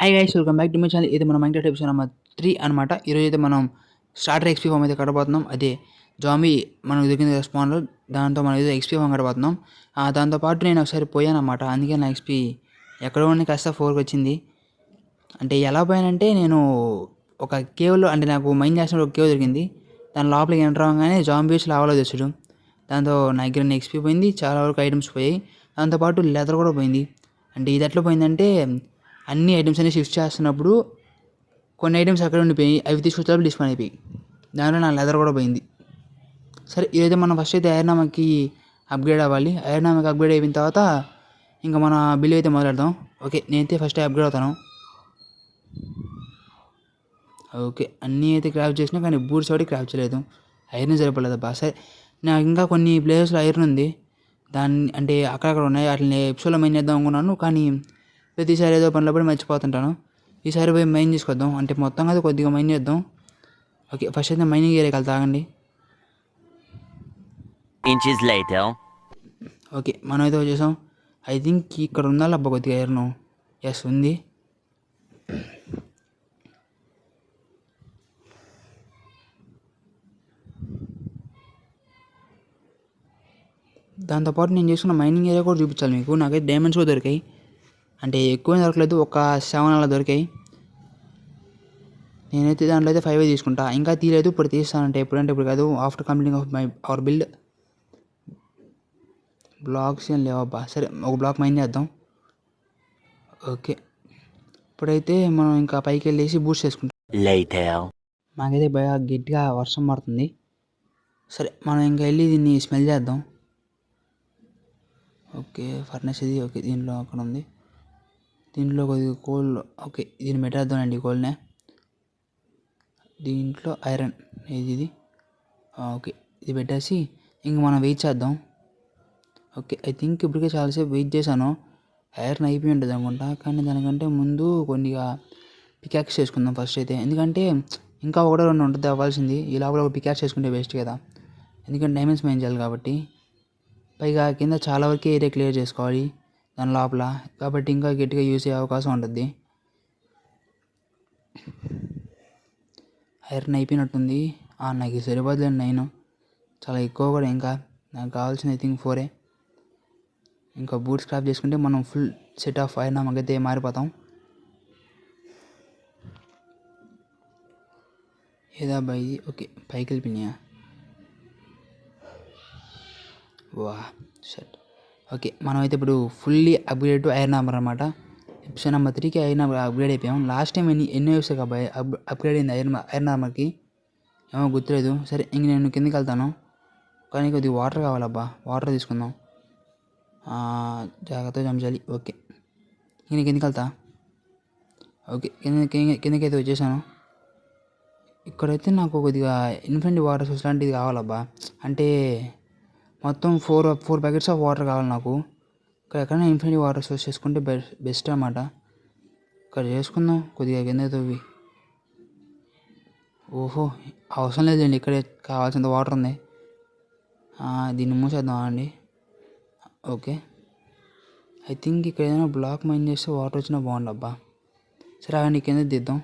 Hi guys, welcome back to my channel. ఇది మన Minecraft episode number 3 అనమాట. ఈరోజు అయితే మనం స్టార్టర్ ఎక్స్పీ ఫామ్ అయితే కట్టబోతున్నాం. అదే జాంబీ మనకు దొరికింది స్పాన్లో, దాంతో మనం ఏదో ఎక్స్పీ ఫామ్ కట్టబోతున్నాం. దాంతోపాటు నేను ఒకసారి పోయాను అనమాట. అందుకే నా ఎక్స్పీ ఎక్కడో ఉండి కాస్త 4కి వచ్చింది. అంటే ఎలా పోయానంటే, నేను ఒక కేవ్లో, అంటే నాకు మైండ్ చేసిన ఒక కేవ్ దొరికింది. దాని లోపలికి ఎంటర్ అవ్వగానే జాంబీస్ లావాలో తెచ్చాడు. దాంతో నా దగ్గర ఎక్స్పీ పోయింది, చాలా వరకు ఐటమ్స్ పోయాయి. దాంతోపాటు లెదర్ కూడా పోయింది. అంటే ఇది ఎట్లా పోయిందంటే, అన్ని ఐటమ్స్ అన్ని షిఫ్ట్ చేస్తున్నప్పుడు కొన్ని ఐటమ్స్ అక్కడ ఉండిపోయి అవి తీసుకొచ్చేటప్పుడు డిస్పాన్ అయిపోయి, దాంట్లో నా లెదర్ కూడా పోయింది. సరే, ఇదైతే మనం ఫస్ట్ అయితే ఐర్నామాకి అప్గ్రేడ్ అవ్వాలి. ఐర్నామాకి అప్గ్రేడ్ అయిపోయిన తర్వాత ఇంకా మన బిల్ అయితే మొదలెడదాం. ఓకే, నేనైతే ఫస్ట్ అప్గ్రేడ్ అవుతాను. ఓకే, అన్నీ అయితే క్రాఫ్ట్ చేసినా కానీ బూట్స్ ఒకటి క్రాఫ్ట్ చేయలేదు. ఐరన్ సరిపోలేదు అబ్బా. సరే, నాకు ఇంకా కొన్ని ప్లేసెస్లో ఐరన్ ఉంది. దాన్ని అంటే అక్కడక్కడ ఉన్నాయి, వాటిని ఎపిసోడ్లో మైన్ చేద్దాం అనుకున్నాను. కానీ ప్రతిసారి ఏదో పనిలో పడి మర్చిపోతుంటాను. ఈసారి పోయి మైన్ తీసుకొద్దాం, అంటే మొత్తం కదా కొద్దిగా మైన్ చేద్దాం. ఓకే, ఫస్ట్ అయితే మైనింగ్ ఏరియాకి వెళ్తా, ఆగండి. ఓకే, మనం అయితే వచ్చేసాం. ఐ థింక్ ఇక్కడ ఉండాలి అబ్బా కొద్దిగా ఐరన్. ఎస్, ఉంది. దాంతోపాటు నేను చేసుకున్న మైనింగ్ ఏరియా కూడా చూపించాలి మీకు. నాకైతే డైమండ్స్ కూడా దొరికాయి, అంటే ఎక్కువ దొరకలేదు, ఒక 7 అలా దొరికాయి. నేనైతే దాంట్లో అయితే 5 తీసుకుంటా. ఇంకా తీయలేదు, ఇప్పుడు తీస్తానంటే ఎప్పుడంటే ఇప్పుడు కాదు, after completing of our build. Blocks ఏం లేవబ్బా. సరే, ఒక బ్లాక్ మైన్ చేద్దాం. ఓకే, ఇప్పుడైతే మనం ఇంకా పైకి వెళ్ళేసి బూస్ట్ చేసుకుంటాం. మాకైతే బాగా గట్టిగా వర్షం పడుతుంది. సరే, మనం ఇంకా వెళ్ళి దీన్ని స్మెల్ చేద్దాం. ఓకే, ఫర్నెస్ ఇది. ఓకే, దీంట్లో అక్కడ ఉంది. దీంట్లో కొద్దిగా కోల్. ఓకే, దీన్ని పెట్టేద్దామండి, కోల్నే. దీంట్లో ఐరన్ ఇది. ఓకే, ఇది పెట్టేసి ఇంక మనం వెయిట్ చేద్దాం. ఓకే, ఐ థింక్ ఇప్పటికే చాలాసేపు వెయిట్ చేశాను. ఐరన్ అయిపోయి ఉంటుంది అనుకుంటా, కానీ దానికంటే ముందు కొద్దిగా పికాక్స్ చేసుకుందాం ఫస్ట్ అయితే. ఎందుకంటే ఇంకా ఒకటో రెండు ఉంటుంది అవ్వాల్సింది. ఈ లోపల ఒక పికాక్స్ చేసుకుంటే బెస్ట్ కదా, ఎందుకంటే డైమండ్స్ మైన్ చేయాలి కాబట్టి. పైగా కింద చాలా వరకు ఏరియా క్లియర్ చేసుకోవాలి దాని లోపల, కాబట్టి ఇంకా గట్టిగా యూస్ అయ్యే అవకాశం ఉంటుంది. ఐరన్ అయిపోయినట్టుంది. నాకు సరిపోదులేండి 9, చాలా ఎక్కువ కూడా. ఇంకా నాకు కావాల్సిన ఐ థింక్ 4. ఇంకా బూట్స్ క్రాఫ్ట్ చేసుకుంటే మనం ఫుల్ సెట్ ఆఫ్ ఐరన్ అయితే మారిపోతాం. ఏదా బాయ్ ఇది. ఓకే, పైకి వెళ్ళిపోయినాయా? వా షట్. ఓకే, మనమైతే ఇప్పుడు fully upgrade to iron armour అనమాట. ఎపిసోడ్ నెంబర్ 3కి ఐరన్ అప్గ్రేడ్ అయిపోయాం. లాస్ట్ టైం ఎన్ని వేసాక అబ్బాయి అప్గ్రేడ్ అయింది ఐరన్ ఆర్మర్కి ఏమో గుర్తులేదు. సరే, ఇంక నేను కిందకి వెళ్తాను, కానీ కొద్దిగా వాటర్ కావాలబ్బా. వాటర్ తీసుకుందాం, జాగ్రత్తగా చంచాలి. ఓకే, నేను కిందకి వెళ్తా. ఓకే, కిందకైతే వచ్చేసాను. ఇక్కడైతే నాకు కొద్దిగా ఇన్ఫినిటీ వాటర్ సోర్స్ లాంటిది కావాలబ్బా. అంటే మొత్తం 4 ప్యాకెట్స్ ఆఫ్ వాటర్ కావాలి నాకు. ఇక్కడ ఎక్కడైనా ఇన్ఫినిటీ వాటర్ సోర్స్ చేసుకుంటే బెస్ట్ అన్నమాట. ఇక్కడ చేసుకుందాం కొద్దిగా కింద తవ్వి. ఓహో, అవసరం లేదండి, ఇక్కడే కావాల్సినంత వాటర్ ఉంది. దీన్ని మూసేద్దాం అండి. ఓకే, ఐ థింక్ ఇక్కడ ఏదైనా బ్లాక్ మైన్ చేస్తే వాటర్ వచ్చినా బాగుండబ్బా. సరే, అవన్నీ కింద దిద్దాం.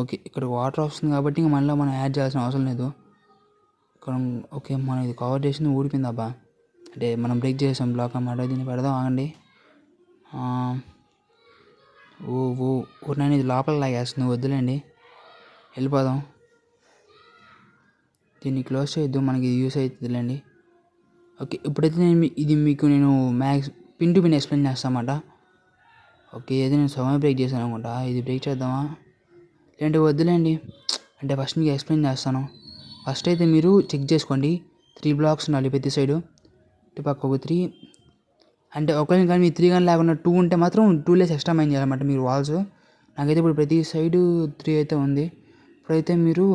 ఓకే, ఇక్కడ వాటర్ వస్తుంది కాబట్టి ఇంక మళ్ళీ మనం యాడ్ చేయాల్సిన అవసరం లేదు ఇక్కడ. ఓకే, మనం ఇది కవర్ చేసింది ఊడిపోయింది అబ్బా, అంటే మనం బ్రేక్ చేసాం బ్లాక్ అన్నమాట. దీన్ని పెడదాం, ఆగండి. నేను ఇది లోపల లాగేస్తుంది, వద్దులేండి, వెళ్ళిపోదాం. దీన్ని క్లోజ్ చేయొద్దు, మనకి ఇది యూస్ అవుతుందిలేండి. ఓకే, ఇప్పుడైతే ఇది మీకు నేను పిన్ టు పిన్ ఎక్స్ప్లెయిన్ చేస్తామన్నమాట. ఓకే, ఏది నేను సమయం బ్రేక్ చేశాను అనుకుంటా. ఇది బ్రేక్ చేద్దామా, లేదంటే వద్దులేండి, అంటే ఫస్ట్ మీకు ఎక్స్ప్లెయిన్ చేస్తాను. ఫస్ట్ అయితే మీరు చెక్ చేసుకోండి, 3 బ్లాక్స్ ఉండాలి ప్రతి సైడు. ఇటు పక్క ఒక 3, అంటే ఒకవేళ కానీ మీ 3 కానీ లేకుండా 2 ఉంటే మాత్రం 2 లేస్ ఎక్స్ట్రా మైన్ చేయాలన్నమాట మీరు వాల్స్. నాకైతే ఇప్పుడు ప్రతి సైడు 3 అయితే ఉంది. ఇప్పుడైతే మీరు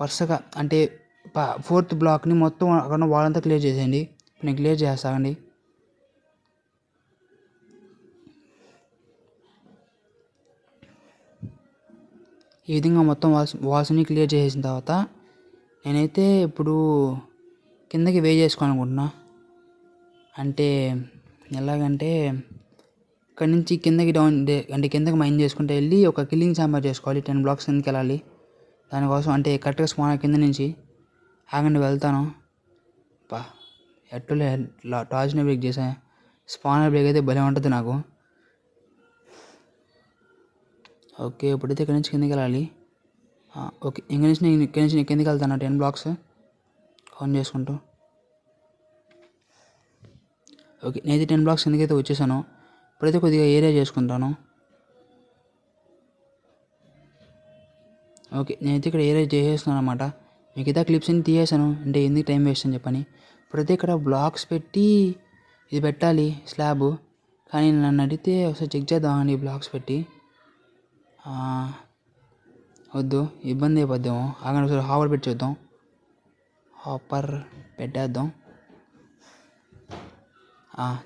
వరుసగా అంటే 4th బ్లాక్ని మొత్తం అక్కడ వాల్ అంతా క్లియర్ చేసేయండి. ఇప్పుడు నేను క్లియర్ చేస్తానండి. ఈ విధంగా మొత్తం వాల్స్ని క్లియర్ చేసేసిన తర్వాత నేనైతే ఇప్పుడు కిందకి వే చేసుకోవాలనుకుంటున్నా. అంటే ఎలాగంటే ఇక్కడ నుంచి కిందకి అంటే కిందకి మైన్ చేసుకుంటే వెళ్ళి ఒక కిల్లింగ్ ఛాంబర్ చేసుకోవాలి. 10 బ్లాక్స్ కిందకి వెళ్ళాలి. దానికోసం అంటే కరెక్ట్గా స్పాన్ కింద నుంచి ఆగండి వెళ్తాను. పా ఎట్టులే టార్చ్ని బ్రేక్ చేసా. స్పానర్ బ్రేక్ అయితే భలే ఉంటుంది నాకు. ఓకే ఇప్పుడైతే ఇక్కడ నుంచి కిందకి వెళ్ళాలి. ఓకే ఇక్కడ నుంచి కిందకి వెళ్తాను 10 బ్లాక్స్ ఆన్ చేసుకుంటూ. ఓకే నేనైతే 10 బ్లాక్స్ కిందకైతే వచ్చేసాను. ఇప్పుడైతే కొద్దిగా ఏరియా చేసుకుంటాను. ఓకే నేనైతే ఇక్కడ ఏరియా చేసేస్తున్నాను అనమాట. మిగతా క్లిప్స్ అన్ని తీసేసాను అంటే ఎందుకు టైం వేస్ట్ అని చెప్పని. ఇప్పుడైతే ఇక్కడ బ్లాక్స్ పెట్టి ఇది పెట్టాలి స్లాబ్. కానీ నన్ను అడిగితే ఒకసారి చెక్ చేద్దామండి బ్లాక్స్ పెట్టి. వద్దు ఇబ్బంది అయిపోద్దాము. ఆగండి ఒకసారి హాపర్ పెట్టి చూద్దాం. హాపర్ పెట్టేద్దాం.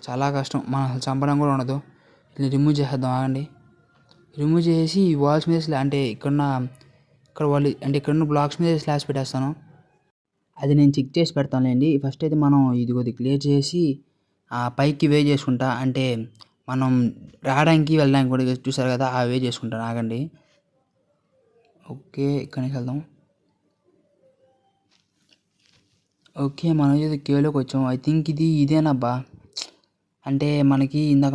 చాలా కష్టం మనం అసలు చంపడం కూడా ఉండదు. ఇట్లా రిమూవ్ చేసేద్దాం. ఆగండి రిమూవ్ చేసి ఈ వాల్స్ మీద అంటే ఇక్కడున్న బ్లాక్స్ మీద స్లాబ్స్ పెట్టేస్తాను. అది నేను చెక్ చేసి పెడతానులేండి. ఫస్ట్ అయితే మనం ఇది కొద్దిగా క్లియర్ చేసి పైకి వే చేసుకుంటా. అంటే మనం రావడానికి వెళ్ళడానికి కూడా చూసారు కదా ఆ వే చేసుకుంటాను. ఆగండి ఓకే ఇక్కడి నుంచి వెళ్దాం. ఓకే మనం ఇది కేవ్లోకి వచ్చాం. ఐ థింక్ ఇదేనబ్బా. అంటే మనకి ఇందాక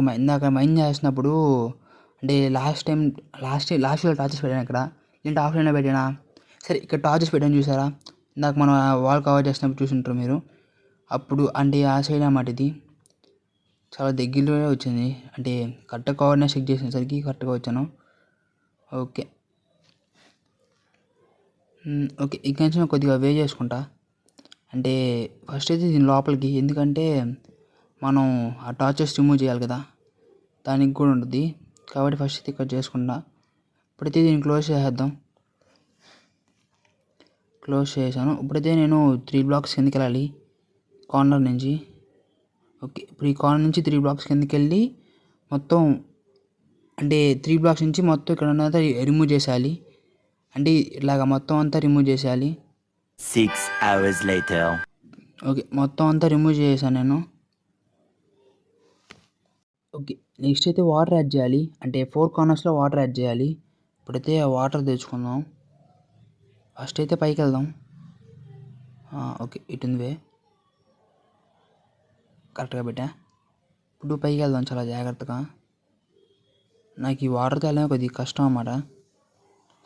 మైన్ చేసినప్పుడు అంటే లాస్ట్ టార్చెస్ పెట్టాను ఇక్కడ. ఏంటి ఆఫ్లైన్లో పెట్టానా? సరే ఇక్కడ టార్చెస్ పెట్టాను చూసారా. ఇందాక మనం వాల్ కవర్ చేసినప్పుడు చూసుంటారు మీరు. అప్పుడు అంటే ఆ సైడ్ అన్నమాట. ఇది చాలా దగ్గరలోనే వచ్చింది. అంటే కరెక్ట్గా కవర్నే చెక్ చేసేసరికి కరెక్ట్గా వచ్చాను. ఓకే ఓకే ఇక్కడ నుంచి నేను కొద్దిగా వే చేసుకుంటా. అంటే ఫస్ట్ అయితే దీని లోపలికి, ఎందుకంటే మనం ఆ టార్చెస్ రిమూవ్ చేయాలి కదా దానికి కూడా ఉంటుంది కాబట్టి ఫస్ట్ అయితే ఇక్కడ చేసుకుంటా. ఇప్పుడైతే దీన్ని క్లోజ్ చేసేద్దాం. క్లోజ్ చేశాను. ఇప్పుడైతే నేను 3 బ్లాక్స్ కిందకి వెళ్ళాలి కార్నర్ నుంచి. ఓకే ఇప్పుడు ఈ కార్నర్ నుంచి 3 బ్లాక్స్ కిందకి వెళ్ళి మొత్తం అంటే 3 బ్లాక్స్ నుంచి మొత్తం ఇక్కడ ఉన్నదంతా రిమూవ్ చేసేయాలి. అంటే ఇలాగ మొత్తం అంతా రిమూవ్ చేసేయాలి. 6 hours later. ఓకే మొత్తం అంతా రిమూవ్ చేసాను నేను. ఓకే నెక్స్ట్ అయితే వాటర్ యాడ్ చేయాలి. అంటే 4 కార్నర్స్లో వాటర్ యాడ్ చేయాలి. ఇప్పుడైతే ఆ వాటర్ తెచ్చుకుందాం. ఫస్ట్ అయితే పైకి వెళ్దాం. ఓకే ఇటుంది వే కరెక్ట్గా పెట్టా. ఇప్పుడు పైకి వెళ్దాం చాలా జాగ్రత్తగా. నాకు ఈ వాటర్ తేలనే కొద్దిగా కష్టం అన్నమాట.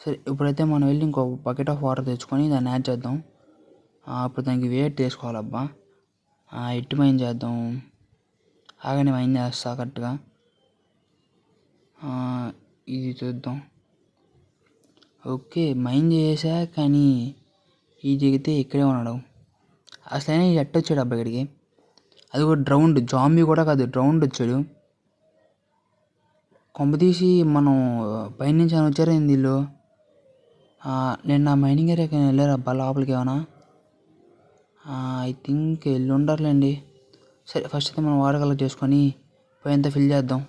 సరే ఇప్పుడైతే మనం వెళ్ళి ఇంకో బకెట్ ఆఫ్ వాటర్ తెచ్చుకొని దాన్ని యాడ్ చేద్దాం. ఇప్పుడు దానికి వెయిట్ తీసుకోవాలబ్బా. ఎట్టు మైన్ చేద్దాం. ఆగని మైన్ చేస్తా కరెక్ట్గా. ఇది చూద్దాం. ఓకే మైన్ చేసా కానీ ఈ దిగితే ఇక్కడే ఉన్నాడు. అసలైనా ఈ ఎట్ట వచ్చాడు అబ్బా ఇక్కడికి. అది కూడా డ్రౌండ్ జాంబీ కూడా కాదు డ్రౌండ్ వచ్చాడు. కొంప తీసి మనం పైనుంచి అని వచ్చారా ఏంది వీళ్ళు. నేను నా మైనింగ్ ఏరియాకి వెళ్ళారబ్బా లోపలికి ఏమైనా. ఐ థింక్ వెళ్ళి ఉండారులేండి. సరే ఫస్ట్ అయితే మనం వాటర్ కలెక్ట్ చేసుకొని పోయంతా ఫిల్ చేద్దాం.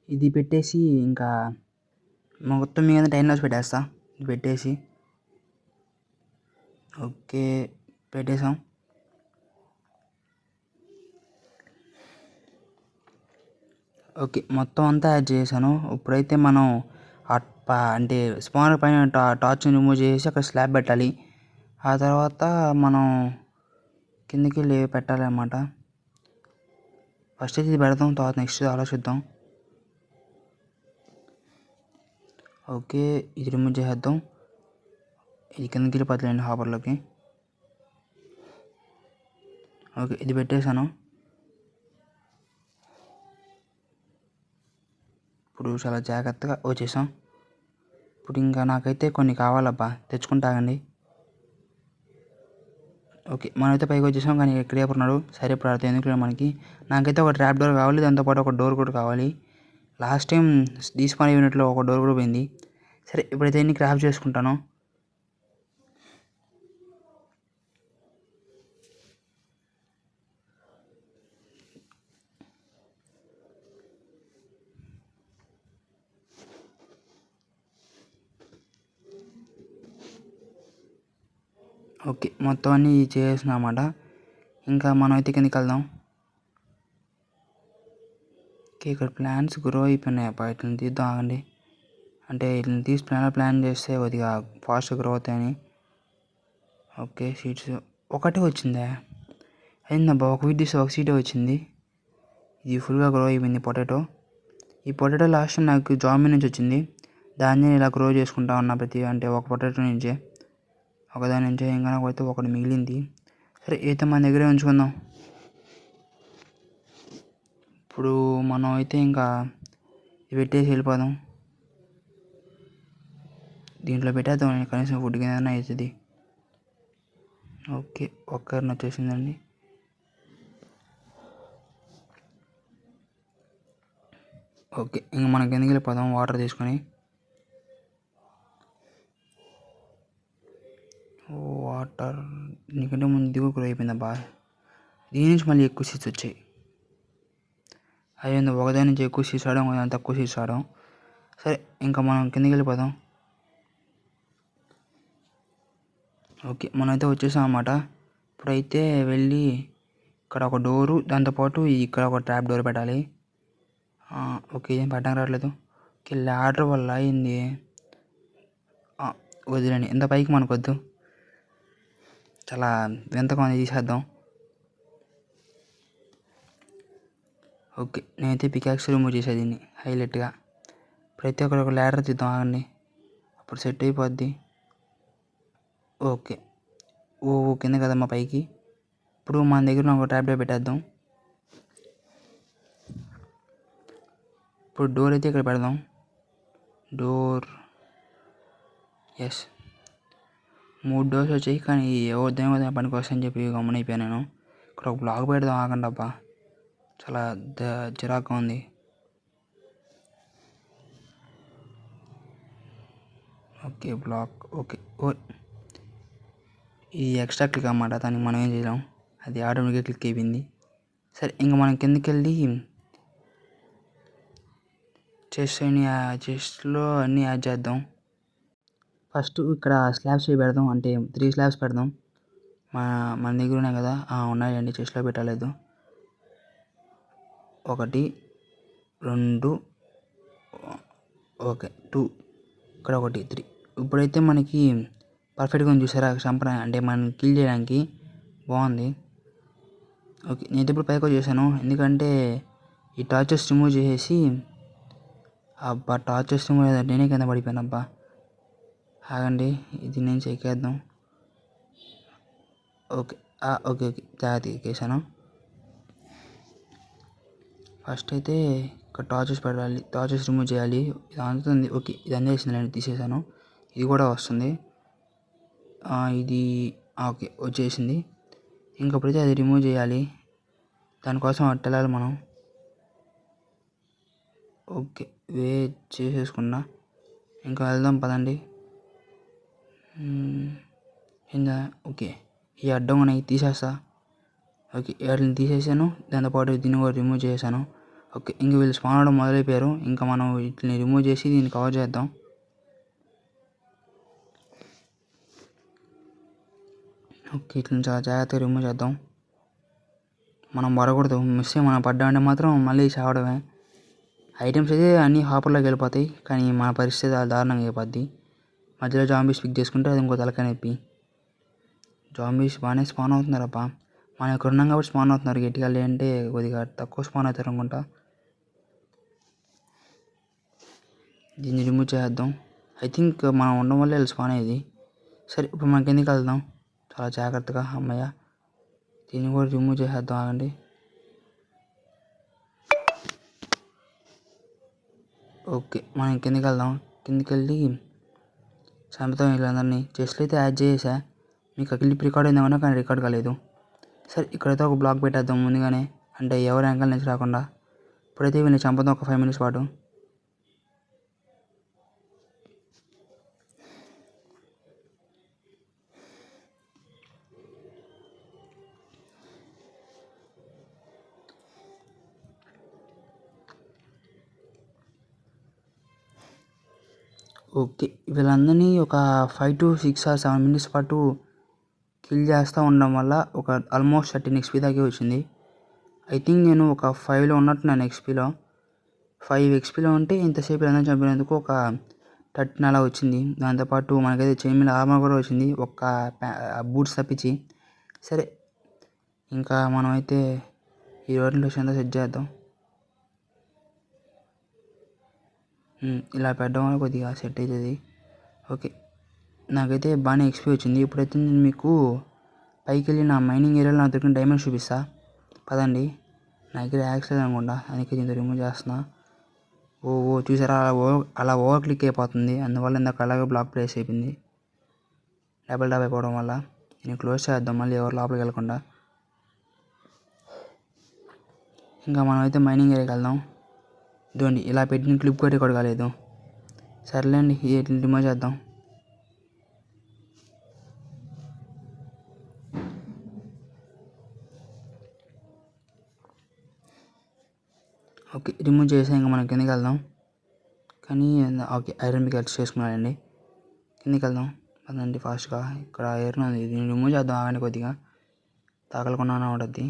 ఇది పెట్టేసి ఇంకా మొత్తం మీద టైం లాస్ పెట్టేస్తా. ఇది పెట్టేసి ఓకే పెట్టేసాం. ఓకే మొత్తం అంతా యాడ్ చేశాను. ఇప్పుడైతే మనం అంటే స్పానర్ పైన టార్చ్ని రిమూవ్ చేసి అక్కడ స్లాబ్ పెట్టాలి. ఆ తర్వాత మనం కిందకి వెళ్ళి పెట్టాలి అన్నమాట. ఫస్ట్ అయితే ఇది పెడదాం, తర్వాత నెక్స్ట్ ఆలోచిద్దాం. ఓకే ఇది రిమూవ్ చేసేద్దాం. ఇది కిందకి వెళ్ళిపోతుందండి హాపర్లోకి. ఓకే ఇది పెట్టేశాను. ఇప్పుడు చాలా జాగ్రత్తగా వచ్చేసాం. ఇప్పుడు ఇంకా నాకైతే కొన్ని కావాలబ్బా తెచ్చుకుంటాగండి. ఓకే మనమైతే పైకి వచ్చేసాం కానీ క్రియేపర్ ఉన్నాడు. సరే ఇప్పుడు అర్థం ఎందుకు మనకి. నాకైతే ఒక ట్రాప్ డోర్ కావాలి, దాంతోపాటు ఒక డోర్ కూడా కావాలి. లాస్ట్ టైం డీస్పాన్ యూనిట్లో ఒక డోర్ కూడా పోయింది. సరే ఇప్పుడైతే ఎన్ని క్రాఫ్ట్ చేసుకుంటాను. ఓకే మొత్తం అన్నీ చేసేసిన అన్నమాట. ఇంకా మనం అయితే కిందకి వెళ్దాం. ఓకే. ఇక్కడ ప్లాన్స్ గ్రో అయిపోయినాయి అబ్బా! వీటిని తీద్దాం ఆగండి. అంటే వీటిని తీసి ప్లాన్ చేస్తే కొద్దిగా ఫాస్ట్‌గా గ్రో అవుతాయని. ఓకే. సీడ్స్ ఒకటే వచ్చిందా? అయిందబ్బా! ఒక వీడ్ తీస్తే ఒక సీడే వచ్చింది. ఇది ఫుల్‌గా గ్రో అయిపోయింది పొటాటో. ఈ పొటాటో లాస్ట్ టైం నాకు జాంబీ నుంచి వచ్చింది. దాన్ని ఇలా గ్రో చేసుకుంటా ఉన్నా అంటే ఒక పొటాటో నుంచే. ఒకదాని నుంచే ఇంకా నాకైతే ఒకటి మిగిలింది. సరే అయితే మన దగ్గరే ఉంచుకుందాం. ఇప్పుడు మనం అయితే ఇంకా ఇవి పెట్టేసి వెళ్ళిపోదాం. దీంట్లో పెట్టేద్దాం కనీసం ఫుడ్ కింద అవుతుంది. ఓకే. ఒక్కరిని వచ్చేసిందండి. ఓకే. ఇంక మనం కిందకి వెళ్ళిపోదాం వాటర్ తీసుకొని. వాటర్ నీకంటే ముందు దిగు గ్రో అయిపోయిందబ్బా. దీని నుంచి మళ్ళీ ఎక్కువ సీడ్స్ వచ్చాయి. అయ్యింది ఒకదాని నుంచి ఎక్కువ సీడ్స్ రావడం, ఒకదాని తక్కువ సీడ్స్ రావడం. సరే ఇంకా మనం కిందకి వెళ్ళిపోదాం. ఓకే. మనమైతే వచ్చేసాం అన్నమాట. ఇప్పుడైతే వెళ్ళి ఇక్కడ ఒక డోరు, దాంతోపాటు ఇక్కడ ఒక ట్రాప్ డోర్ పెట్టాలి. ఓకే. ఏం పెట్టడం రావట్లేదు. ఓకే. ల్యాడర్ వల్ల అయింది. వదిలేండి, ఎంత పైకి మనకొద్దు. చాలా వింతగా ఉంది, తీసేద్దాం. ఓకే. నేనైతే పికాక్స్ రిమూవ్ చేసేది దీన్ని హైలైట్గా. ఇప్పుడైతే ఒక ల్యాడర్ తీద్దాం ఆగండి, అప్పుడు సెట్ అయిపోద్ది. ఓకే. కింద కదమ్మా పైకి. ఇప్పుడు మన దగ్గర ఒక ట్యాబ్లెట్ పెట్టేద్దాం. ఇప్పుడు డోర్ అయితే ఇక్కడ పెడదాం. డోర్ ఎస్ 3 డోర్స్ వచ్చాయి, కానీ దేవో పనికి వస్తాయని చెప్పి గమనైపోయాను నేను. ఇక్కడ ఒక బ్లాక్ పెడదాం ఆగండి అబ్బా, చాలా చిరాకుగా ఉంది. ఓకే. బ్లాక్. ఓకే. ఇది ఎక్స్ట్రా క్లిక్ అన్నమాట, దానికి మనం ఏం చేయలేం, అది ఆటోమేటిక్గా క్లిక్ అయిపోయింది. సరే ఇంకా మనం కిందకి వెళ్ళి చెస్ట్లో అన్నీ యాడ్ చేద్దాం. ఫస్ట్ ఇక్కడ స్లాబ్స్ పెడదాం, అంటే 3 స్లాబ్స్ పెడదాం. మన దగ్గర ఉన్నాయి కదా, ఉన్నాయండి, చెస్ట్లో పెట్టలేదు. 1 2 ఓకే 2 ఇక్కడ 1 3. ఇప్పుడైతే మనకి పర్ఫెక్ట్గా ఉంది చూసారా, అంటే మనం కిల్ చేయడానికి బాగుంది. ఓకే. నేను ఇప్పుడు పైకి చేశాను, ఎందుకంటే ఈ టార్చెస్ రిమూవ్ చేసేసి. అబ్బా టార్చెస్ రిమూవ్ అయ్యేది నేనే కింద పడిపోయాను అబ్బా. ఆగండి, ఇది నేను చెక్కేద్దాం. ఓకే. ఓకే. జాగ్రత్తగా ఎక్కేసాను. ఫస్ట్ అయితే ఇక్కడ టార్చెస్ పెట్టాలి, టార్చెస్ రిమూవ్ చేయాలి. ఇది అందుతుంది. ఓకే. ఇది అందేసింది, నేను తీసేసాను. ఇది కూడా వస్తుంది. ఇది ఓకే వచ్చేసింది. ఇంకప్పుడైతే అది రిమూవ్ చేయాలి, దానికోసం అటు వెళ్ళాలి మనం. ఓకే. వెయిట్ చేసేసుకున్నా, ఇంకా వెళ్దాం పదండి. ఏందా? ఓకే. ఈ అడ్డం అనేది తీసేస్తా. ఓకే. వాటిని తీసేసాను, దాంతోపాటు దీన్ని కూడా రిమూవ్ చేశాను. ఓకే. ఇంక వీళ్ళు స్పాన్ అవడం మొదలైపోయారు, ఇంకా మనం వీటిని రిమూవ్ చేసి దీన్ని కవర్ చేద్దాం. ఓకే. ఇట్లా చాలా జాగ్రత్తగా రిమూవ్ చేద్దాం. మనం పడకూడదు, మనం పడ్డామంటే మాత్రం మళ్ళీ చావడమే. ఐటమ్స్ అయితే అన్నీ హాపర్లోకి వెళ్ళిపోతాయి, కానీ మన పరిస్థితి దారుణంగా అయిపోద్ది. మధ్యలో జాంబీస్ పిక్ చేసుకుంటే అది ఇంకో తలకాయ నొప్పి. జాంబీస్ బాగానే స్పాన్ అవుతున్నారప్ప, మనం ఇక్కడ ఉన్నాం కాబట్టి స్పాన్ అవుతున్నారు. గట్టిగా లేదంటే కొద్దిగా తక్కువ స్పాన్ అవుతారు అనుకుంటా. దీన్ని రిమూవ్ చేద్దాం. ఐ థింక్ మనం ఉండడం వల్ల వీళ్ళు స్పాన్ అయ్యేది. సరే ఇప్పుడు మనకి ఎందుకు వెళ్దాం చాలా జాగ్రత్తగా. అమ్మయ్య, దీన్ని కూడా రిమూవ్ చేసేద్దాం ఆగండి. ఓకే. మనం కిందకి వెళ్దాం. కిందకి వెళ్ళి చంపుతాం వీళ్ళందరినీ. చెస్ట్లు అయితే యాడ్ చేసా, మీకు ఆ క్లిప్ రికార్డ్ అయిందేమన్నా, కానీ రికార్డ్ కాలేదు. సరే ఇక్కడైతే ఒక బ్లాక్ పెట్టేద్దాం ముందుగానే, అంటే ఎవరు యాంకల్ నుంచి రాకుండా. ఇప్పుడైతే వీళ్ళని చంపుదాం ఒక 5 minutes పాటు. ఓకే. వీళ్ళందరినీ ఒక 5 to 6 or 7 minutes పాటు కిల్ చేస్తూ ఉండడం వల్ల ఒక ఆల్మోస్ట్ 13 XP దాకా వచ్చింది. ఐ థింక్ నేను ఒక 5లో ఉన్నట్టున్నాను XPలో. 5 ఎక్స్పీలో ఉంటే ఇంతసేపు రంజన్ చంపినందుకు ఒక 13 అలా వచ్చింది. దాంతోపాటు మనకైతే చైన్ మీద ఆర్మర్ కూడా వచ్చింది, ఒక్క బూట్స్ తప్పించి. సరే ఇంకా మనమైతే ఈ రోడ్ల లొకేషన్ అంతా సెట్ చేద్దాం. ఇలా పెట్టడం వల్ల కొద్దిగా సెట్ అవుతుంది. ఓకే, నాకైతే బాగానే ఎక్స్పీ వచ్చింది. ఇప్పుడైతే నేను మీకు పైకి వెళ్ళి నా మైనింగ్ ఏరియాలో నాకు దొరికిన డైమండ్స్ చూపిస్తా పదండి. నా దగ్గర యాక్స్ లేదు అనుకుంటా, అందుకే దీంతో రిమూవ్ చేస్తున్నా. చూసారా, అలా ఓవర్ క్లిక్ అయిపోతుంది, అందువల్ల ఇందాక అలాగే బ్లాక్ ప్లేస్ అయిపోయింది డబల్ టాప్ అయిపోవడం వల్ల. నేను క్లోజ్ చేద్దాం మళ్ళీ ఎవరు లోపలికి వెళ్ళకుండా. ఇంకా మనమైతే మైనింగ్ ఏరియాకి వెళ్దాం. ఇదిగోండి, ఇలా పెట్టిన క్లిప్ కూడా కాలేదు. సర్లేండి, ఇది రిమూవ్ చేద్దాం. ఓకే, రిమూవ్ చేసా. ఇంకా మనం కిందకి వెళ్దాం. కానీ ఓకే, ఐరన్ పికెట్స్ చేసుకున్నానండి. కిందకి వెళ్దాం పదండి ఫాస్ట్గా. ఇక్కడ ఐరన్ ఉంది, దీన్ని రిమూవ్ చేద్దాం. ఆగండి, కొద్దిగా తాగలకుండా ఉంటుంది.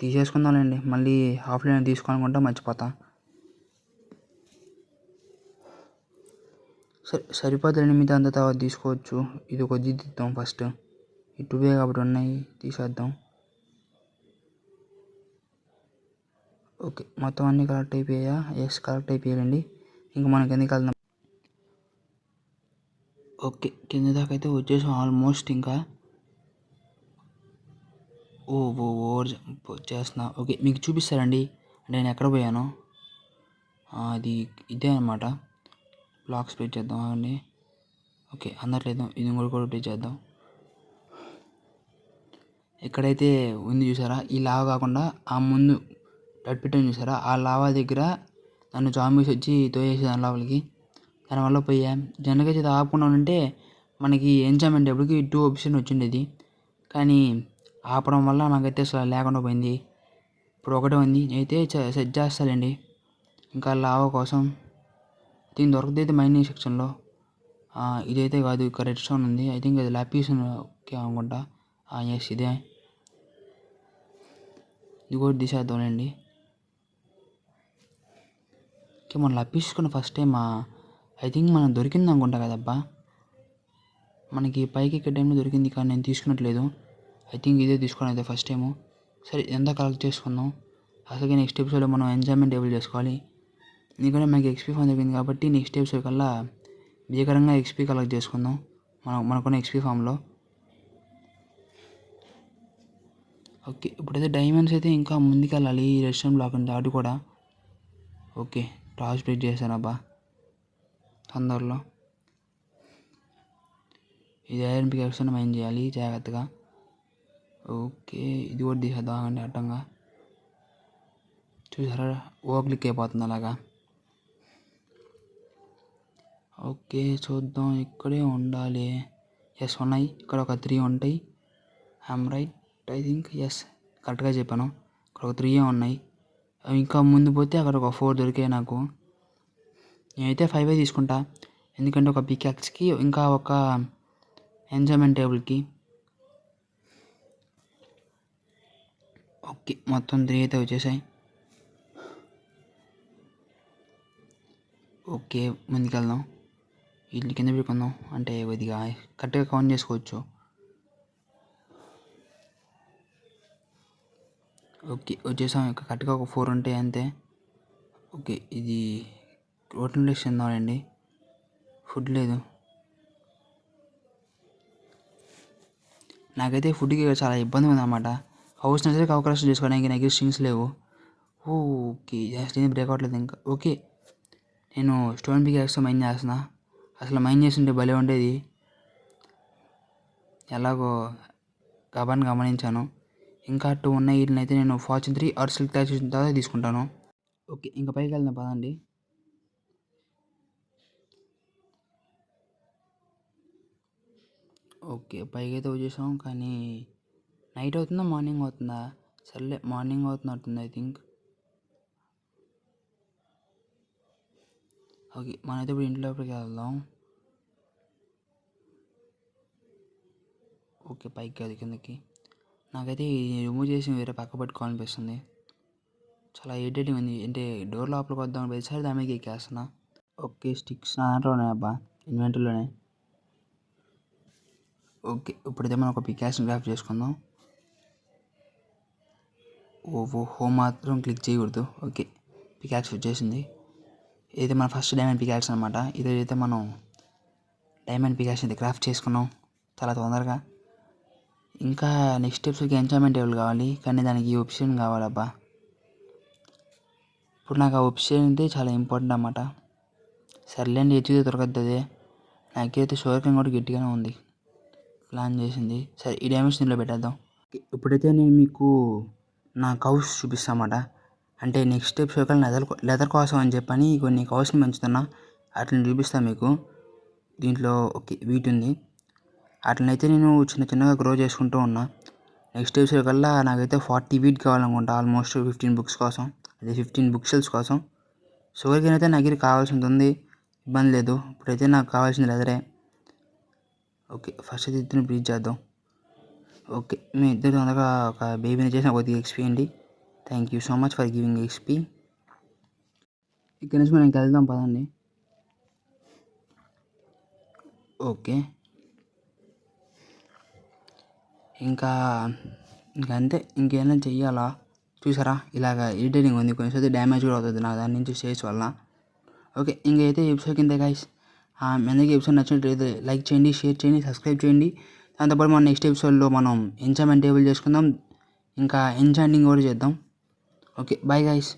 తీసేసుకుందాంలేండి, మళ్ళీ హాఫ్ లైన్ తీసుకోవాలనుకుంటా మర్చిపోతా. సరిపోతుందండి, మిగతా అంతా తర్వాత తీసుకోవచ్చు. ఇది కొద్దిగా తీద్దాం ఫస్ట్. ఈ 2 కాబట్టి ఉన్నాయి, తీసేద్దాం. ఓకే, మొత్తం అన్నీ కరెక్ట్ అయిపోయాయా? ఎస్, కరెక్ట్ అయిపోయాయండి. ఇంకా మనం కిందకి వెళ్దాం. ఓకే, కింద దాకా అయితే వచ్చేసాం ఆల్మోస్ట్. ఇంకా ఓవర్ జంప్ చేస్తున్నా. ఓకే, మీకు చూపిస్తారండి అంటే నేను ఎక్కడ పోయాను. అది ఇదే అనమాట. బ్లాక్స్ ప్లేట్ చేద్దాం అండి. ఓకే, అందట్లేదు, ఇది కూడా ప్లేట్ చేద్దాం. ఎక్కడైతే ఉంది చూసారా, ఈ లావా కాకుండా ఆ ముందు బ్లడ్ పెట్టని చూసారా, ఆ లావా దగ్గర నన్ను జాంబీస్ వచ్చి తోయేసి దాని లోపలికి. దానివల్ల పోయా. జనరల్గా అయితే ఆపకుండా ఉంటే మనకి ఎంజాయ్మెంట్ ఎప్పటికి 2 ఆప్షన్ వచ్చిండేది, కానీ ఆపడం వల్ల నాకైతే అసలు లేకుండా పోయింది. ఇప్పుడు ఒకటే ఉంది, అయితే సెట్ చేస్తానండి ఇంకా లావా కోసం. దీని దొరకదైతే మైనింగ్ సెక్షన్లో. ఇదైతే కాదు, ఇక్కడ రెడ్ స్టోన్ ఉంది, ఐ థింక్ అది లాపీస్ ఓకే అనుకుంటా. ఎస్, ఇదే. ఇది కూడా తీసేద్దాంలేండి. ఓకే, మనం లప్పించుకున్న ఫస్ట్ టైం ఐ థింక్ మనం దొరికింది అనుకుంటా కదబ్బా. మనకి పైకి ఎక్కే టైంలో దొరికింది, కానీ నేను తీసుకున్నట్లేదు. ఐ థింక్ ఇదే తీసుకోవడం అయితే ఫస్ట్ టైము. సరే, ఎంత కలెక్ట్ చేసుకుందాం. అసలు నెక్స్ట్ ఎపిసోడ్లో మనం ఎంజాయ్మెంట్ టేబుల్ చేసుకోవాలి. ఎందుకంటే మనకి ఎక్స్పీ ఫామ్ దొరికింది కాబట్టి నెక్స్ట్ ఎపిసోడ్ కల్లా భీకరంగా ఎక్స్పీ కలెక్ట్ చేసుకుందాం మనకున్న ఎక్స్పీ ఫామ్లో. ఓకే, ఇప్పుడైతే డైమండ్స్ అయితే ఇంకా ముందుకెళ్ళాలి. ఈ రెస్టారెంట్ బ్లాక్ ఉంది దాటి కూడా. ఓకే, టార్చ్ బ్రేక్ చేశానబ్బా తొందరలో. ఇది ఐరన్ పికెట్స్ మైన్ చేయాలి జాగ్రత్తగా. ఓకే, ఇది కూడా తీసేద్దాం అండి అడ్డంగా. చూసారా, ఓ క్లిక్ అయిపోతుంది అలాగా. ఓకే, చూద్దాం, ఇక్కడే ఉండాలి. ఎస్, ఉన్నాయి, ఇక్కడ ఒక 3 ఉంటాయి. I'm right I think. Yes, కరెక్ట్గా చెప్పాను, ఇక్కడ ఒక 3 ఉన్నాయి. ఇంకా ముందు పోతే అక్కడ ఒక 4 దొరికాయి నాకు. నేనైతే 5 తీసుకుంటా, ఎందుకంటే ఒక పికాక్స్కి ఇంకా ఒక ఎంజాయ్మెంట్ టేబుల్కి. ఓకే, మొత్తం 3 అయితే వచ్చేసాయి. ఓకే, ముందుకెళ్దాం. వీటిని కింద పెట్టుకుందాం, అంటే కొద్దిగా కరెక్ట్గా కౌంట్ చేసుకోవచ్చు. ఓకే, వచ్చేసాం. ఇంకా కరెక్ట్గా ఒక 4 ఉంటాయి అంతే. ఓకే, ఇది హోటల్ టెస్ట్ తిందామండి, ఫుడ్ లేదు. నాకైతే ఫుడ్కి చాలా ఇబ్బంది ఉందన్నమాట. హౌస్ నచ్చే అవకాశం చేసుకోవడానికి నాకు స్ట్రింగ్స్ లేవు. ఓకే, నేను బ్రేక్ అవ్వట్లేదు ఇంకా. ఓకే, నేను స్టోన్ పికాక్స్ మైన్ చేస్తున్నా. అసలు మైన్ చేస్తుంటే భలే ఉండేది, ఎలాగో గబాన్ని గమనించాను. ఇంకా 2 ఉన్నాయి, వీటిని అయితే నేను ఫార్చ్యూన్ 3 ఆర్ సిల్క్ ట్యాక్స్ తర్వాత తీసుకుంటాను. ఓకే, ఇంకా పైకి వెళ్దాం పదండి. ఓకే, పైకి అయితే వచ్చేసాం, కానీ నైట్ అవుతుందా మార్నింగ్ అవుతుందా? సర్లే, మార్నింగ్ అవుతున్నట్టుంది ఐ థింక్. ఓకే, మనమైతే ఇప్పుడు ఇంట్లోపలికి వెళ్దాం. ఓకే, పైకి కాదు కిందకి. నాకైతే రిమూవ్ చేసి వేరే పక్క పెట్టుకోవాలనిపిస్తుంది. చాలా ఇరిటేటింగ్ ఉంది. అంటే డోర్ లోపలికి వద్దాం ప్రతిసారి దాని మీదకి ఎక్కేస్తున్నా. ఓకే, స్టిక్స్ నా దాంట్లో ఉన్నాయి అబ్బా, ఇన్వెంటరీలోనే. ఓకే, ఇప్పుడైతే మనం ఒక పికాక్స్ని క్రాఫ్ట్ చేసుకుందాం. హోమ్ మాత్రం క్లిక్ చేయకూడదు. ఓకే, పికాక్స్ వచ్చేసింది. ఇది మన ఫస్ట్ డైమండ్ పికాక్స్ అనమాట. ఇదైతే మనం డైమండ్ పికాక్స్ అయితే క్రాఫ్ట్ చేసుకున్నాం చాలా తొందరగా. ఇంకా నెక్స్ట్ స్టెప్స్కి ఎంచామెంట్ టేబుల్ కావాలి, కానీ దానికి ఒప్షన్ కావాలబ్బా. ఇప్పుడు నాకు ఆ ఒప్షన్ అయితే చాలా ఇంపార్టెంట్ అన్నమాట. సర్లేండి, ఎత్తుతే దొరకద్దు. నాకైతే షోర్కం కూడా గట్టిగానే ఉంది ప్లాన్ చేసింది. సరే, ఈ డైమండ్స్ దీనిలో పెట్టేద్దాం. ఇప్పుడైతే నేను మీకు నా కౌస్ చూపిస్తామాట. అంటే నెక్స్ట్ స్టెప్ షోకల్ లెదర్ కోసం అని చెప్పని కొన్ని కౌస్ని పెంచుతున్నా, వాటిని చూపిస్తాను మీకు. దీంట్లో ఓకే వీట్ ఉంది, వాటినైతే నేను చిన్న చిన్నగా గ్రో చేసుకుంటూ ఉన్నా. నెక్స్ట్ స్టెప్స్ కల్లా నాకైతే 40 వీట్ కావాలనుకుంటా, ఆల్మోస్ట్ 15 బుక్స్ కోసం, అదే 15 బుక్ షెల్స్ కోసం. షుగర్ కేన్ అయితే నా దగ్గర కావాల్సింది ఉంది, ఇబ్బంది లేదు. ఇప్పుడైతే నాకు కావాల్సింది లెదరే. ఓకే, ఫస్ట్ అయితే ఇద్దరిని బ్రీచ్ చేద్దాం. ఓకే, మీ ఇద్దరు తొందరగా ఒక బేబీని చేసిన కొద్దిగా ఎక్స్పీ అండి. Thank you so much for giving XP. ఇక్కడ నుంచి మనం వెళ్దాం పదండి. ఓకే, ఇంకా అంతే, ఇంకేమైనా చెయ్యాలా? చూసారా, ఇలాగ ఇరిటేటింగ్ ఉంది, కొంచెం డ్యామేజ్ కూడా అవుతుంది నా దాని నుంచి స్టేజ్ వల్ల. ఓకే, ఇంకైతే ఎపిసోడ్ కింద గైస్, మీ అందరికీ ఎపిసోడ్ నచ్చినట్లయితే లైక్ చేయండి, షేర్ చేయండి, సబ్స్క్రైబ్ చేయండి. దాంతోపాటు మనం నెక్స్ట్ ఎపిసోడ్లో మనం ఎంచామెంట్ టేబుల్ చేసుకుందాం, ఇంకా ఎంచాంటింగ్ కూడా చేద్దాం. Okay, bye guys.